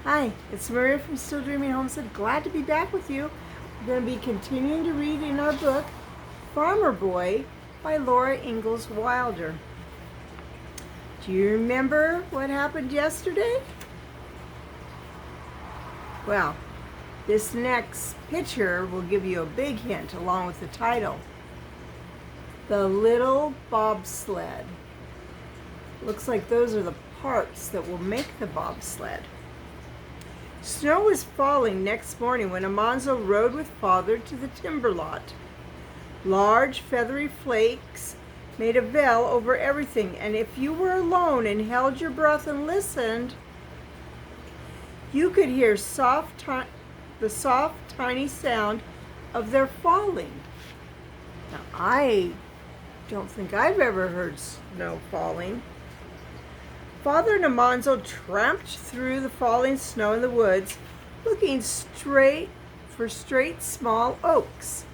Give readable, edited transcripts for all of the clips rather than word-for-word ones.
Hi, it's Maria from Still Dreaming Homestead. Glad to be back with you. We're going to be continuing to read in our book, Farmer Boy by Laura Ingalls Wilder. Do you remember what happened yesterday? Well, this next picture will give you a big hint along with the title. The Little Bobsled. Looks like those are the parts that will make the bobsled. Snow was falling next morning when Almanzo rode with Father to the timber lot. Large feathery flakes made a veil over everything, and if you were alone and held your breath and listened, you could hear the soft, tiny sound of their falling. Now, I don't think I've ever heard snow falling. Father and Almanzo tramped through the falling snow in the woods, looking for straight small oaks.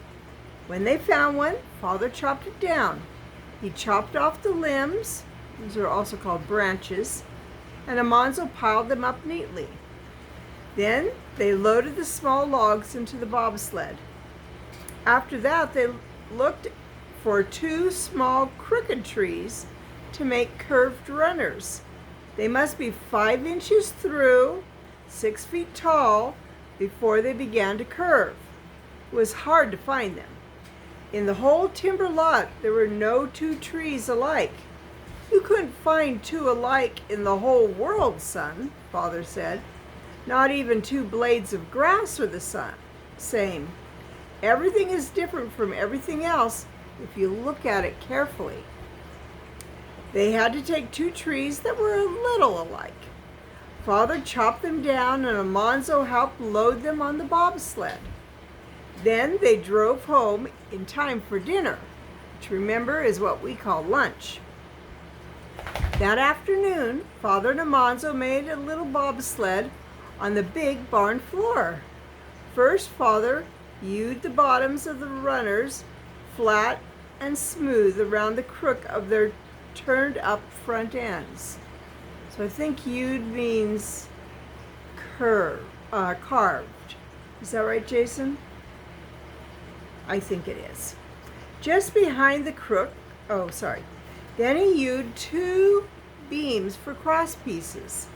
When they found one, Father chopped it down. He chopped off the limbs, these are also called branches, and Almanzo piled them up neatly. Then they loaded the small logs into the bobsled. After that, they looked for two small crooked trees to make curved runners. They must be 5 inches through, 6 feet tall, before they began to curve. It was hard to find them. In the whole timber lot, there were no two trees alike. You couldn't find two alike in the whole world, son, Father said. Not even two blades of grass are the same. Everything is different from everything else if you look at it carefully. They had to take two trees that were a little alike. Father chopped them down and Almanzo helped load them on the bobsled. Then they drove home in time for dinner, which remember is what we call lunch. That afternoon, Father and Almanzo made a little bobsled on the big barn floor. First, Father hewed the bottoms of the runners flat and smooth around the crook of their turned up front ends. So I think hewed means carved. Is that right, Jason? I think it is. Just behind the crook, Then he hewed two beams for cross pieces.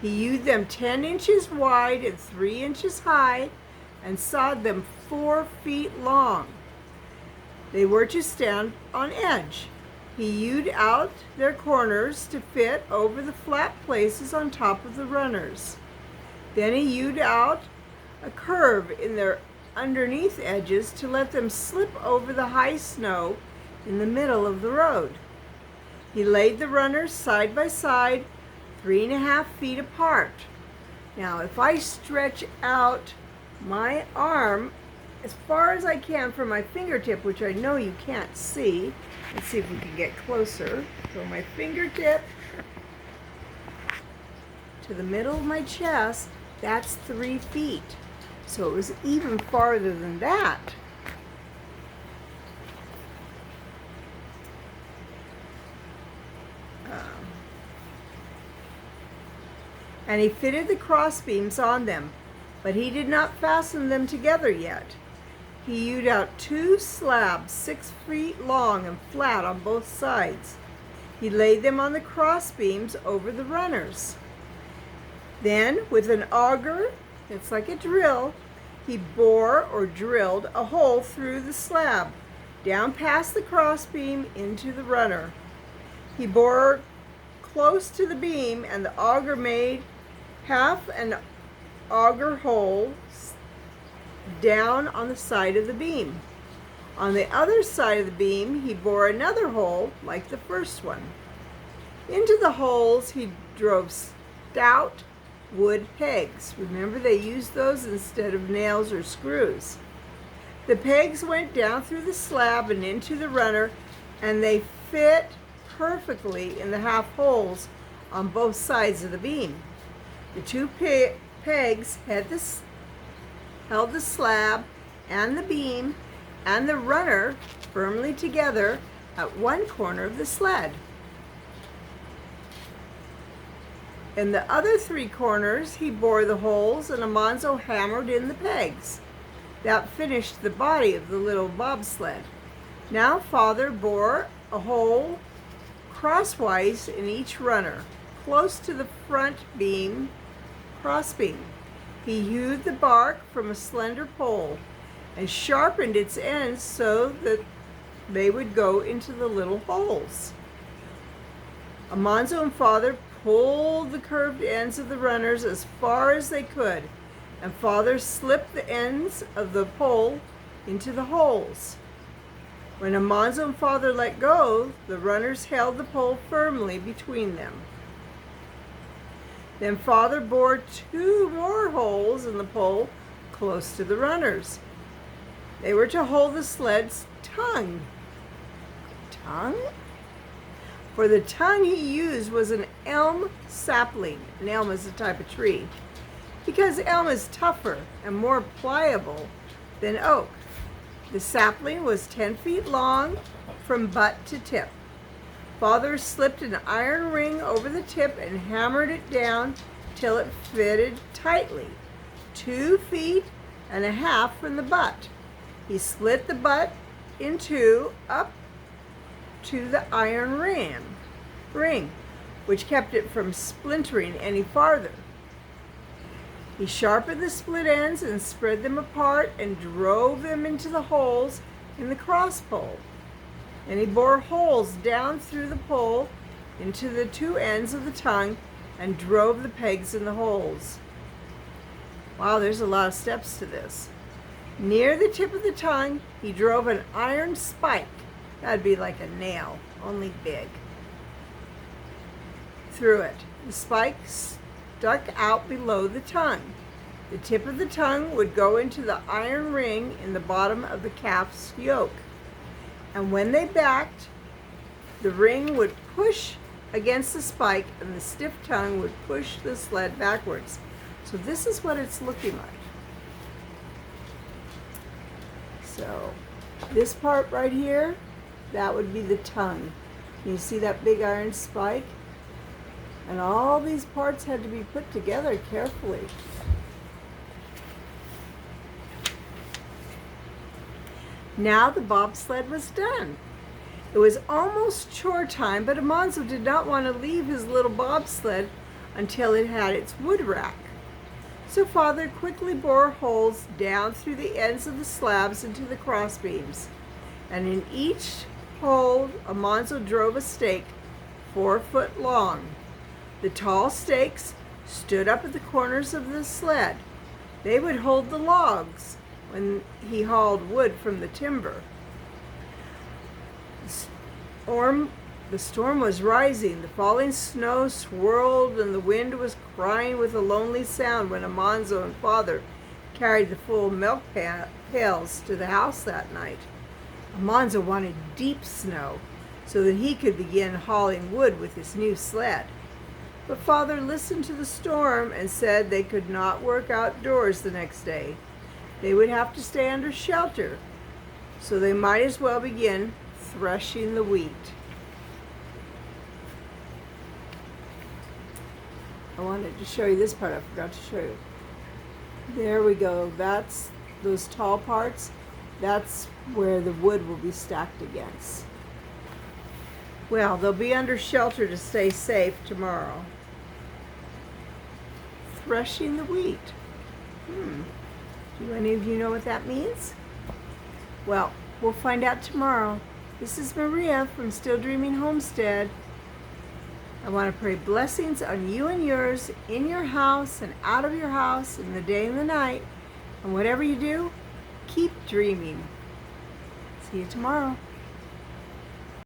He hewed them 10 inches wide and 3 inches high and sawed them 4 feet long. They were to stand on edge. He hewed out their corners to fit over the flat places on top of the runners. Then he hewed out a curve in their underneath edges to let them slip over the high snow in the middle of the road. He laid the runners side by side, 3.5 feet apart. Now, if I stretch out my arm as far as I can from my fingertip, which I know you can't see, let's see if we can get closer. So my fingertip to the middle of my chest, that's 3 feet. So it was even farther than that. And he fitted the cross beams on them, but he did not fasten them together yet. He hewed out 2 slabs 6 feet long and flat on both sides. He laid them on the cross beams over the runners. Then, with an auger, it's like a drill, he bore or drilled a hole through the slab, down past the cross beam into the runner. He bore close to the beam, and the auger made half an auger hole down on the side of the beam. On the other side of the beam, he bore another hole like the first one. Into the holes, he drove stout wood pegs. Remember, they used those instead of nails or screws. The pegs went down through the slab and into the runner, and they fit perfectly in the half holes on both sides of the beam. The two pegs held the slab and the beam and the runner firmly together at one corner of the sled. In the other 3 corners, he bored the holes and Almanzo hammered in the pegs. That finished the body of the little bobsled. Now Father bored a hole crosswise in each runner, close to the front beam, crossbeam. He hewed the bark from a slender pole and sharpened its ends so that they would go into the little holes. Almanzo and Father pulled the curved ends of the runners as far as they could, and Father slipped the ends of the pole into the holes. When Almanzo and Father let go, the runners held the pole firmly between them. Then Father bored 2 more holes in the pole close to the runners. They were to hold the sled's tongue. Tongue? For the tongue he used was an elm sapling. An elm is a type of tree, because elm is tougher and more pliable than oak. The sapling was 10 feet long from butt to tip. Father slipped an iron ring over the tip and hammered it down till it fitted tightly, 2.5 feet from the butt. He split the butt in 2 up to the iron ring, which kept it from splintering any farther. He sharpened the split ends and spread them apart and drove them into the holes in the cross pole. And he bored holes down through the pole into the 2 ends of the tongue and drove the pegs in the holes. Wow, there's a lot of steps to this. Near the tip of the tongue, he drove an iron spike, that'd be like a nail, only big, through it. The spike stuck out below the tongue. The tip of the tongue would go into the iron ring in the bottom of the calf's yoke. And when they backed, the ring would push against the spike and the stiff tongue would push the sled backwards. So this is what it's looking like. So this part right here, that would be the tongue. You see that big iron spike? And all these parts had to be put together carefully. Now the bobsled was done. It was almost chore time, but Almanzo did not want to leave his little bobsled until it had its wood rack. So Father quickly bored holes down through the ends of the slabs into the crossbeams, and in each hole Almanzo drove a stake 4 foot long. The tall stakes stood up at the corners of the sled. They would hold the logs when he hauled wood from the timber. The storm was rising. The falling snow swirled and the wind was crying with a lonely sound when Almanzo and Father carried the full milk pails to the house that night. Almanzo wanted deep snow so that he could begin hauling wood with his new sled. But Father listened to the storm and said they could not work outdoors the next day. They would have to stay under shelter, so they might as well begin threshing the wheat. I wanted to show you this part. I forgot to show you. There we go. That's those tall parts. That's where the wood will be stacked against. Well, they'll be under shelter to stay safe tomorrow. Threshing the wheat. Do any of you know what that means? Well, we'll find out tomorrow. This is Maria from Still Dreaming Homestead. I want to pray blessings on you and yours, in your house and out of your house, in the day and the night. And whatever you do, keep dreaming. See you tomorrow.